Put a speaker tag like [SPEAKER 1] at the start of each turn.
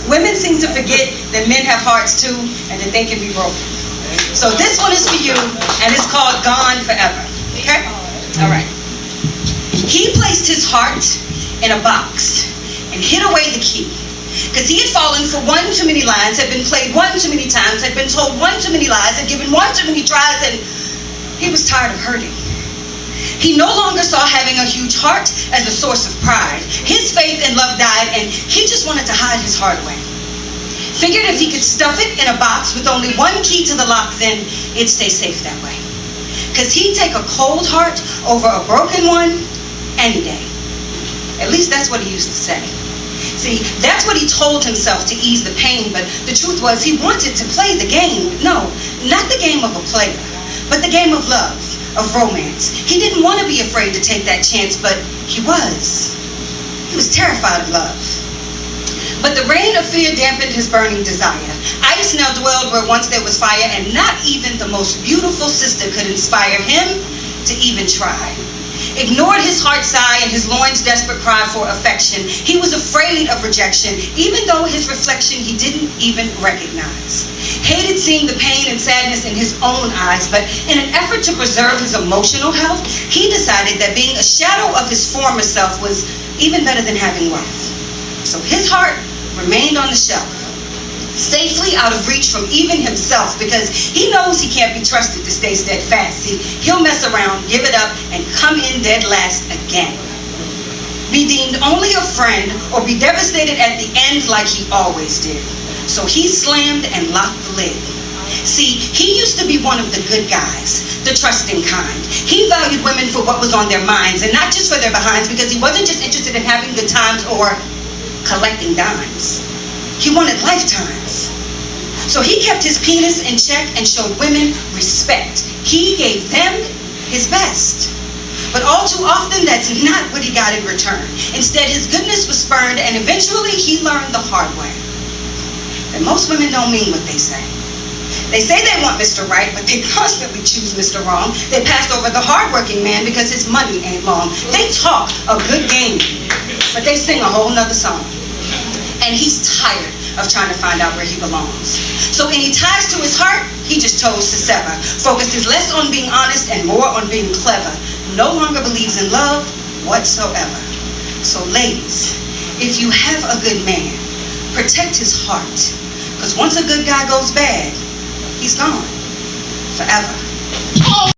[SPEAKER 1] Women seem to forget that men have hearts too, and that they can be broken. So this one is for you, and it's called Gone Forever. Okay? All right. He placed his heart in a box and hid away the key, because he had fallen for one too many lines, had been played one too many times, had been told one too many lies, had given one too many tries, and he was tired of hurting. He no longer saw having a huge heart as a source of pride. His faith and love died, and he just wanted to hide his heart away. Figured if he could stuff it in a box with only one key to the lock, then it'd stay safe that way. Because he'd take a cold heart over a broken one any day. At least that's what he used to say. See, that's what he told himself to ease the pain, but the truth was he wanted to play the game. No, not the game of a player, but the game of love, of romance. He didn't want to be afraid to take that chance, but he was. He was terrified of love. But the rain of fear dampened his burning desire. Ice now dwelled where once there was fire, and not even the most beautiful sister could inspire him to even try. Ignored his heart's sigh and his loin's desperate cry for affection. He was afraid of rejection, even though his reflection he didn't even recognize. Hated seeing the pain and sadness in his own eyes, but in an effort to preserve his emotional health, he decided that being a shadow of his former self was even better than having wealth. So his heart remained on the shelf, safely out of reach from even himself, because he knows he can't be trusted to stay steadfast. See, he'll mess around, give it up, and come in dead last again. Be deemed only a friend, or be devastated at the end like he always did. So he slammed and locked the lid. See, he used to be one of the good guys, the trusting kind. He valued women for what was on their minds, and not just for their behinds, because he wasn't just interested in having good times or collecting dimes. He wanted lifetimes. So he kept his penis in check and showed women respect. He gave them his best. But all too often, that's not what he got in return. Instead, his goodness was spurned, and eventually he learned the hard way that most women don't mean what they say. They say they want Mr. Right, but they constantly choose Mr. Wrong. They passed over the hardworking man because his money ain't long. They talk a good game, but they sing a whole nother song. And he's tired of trying to find out where he belongs. So any ties to his heart, he just chose to sever. Focuses less on being honest and more on being clever. No longer believes in love whatsoever. So ladies, if you have a good man, protect his heart. Because once a good guy goes bad, he's gone forever.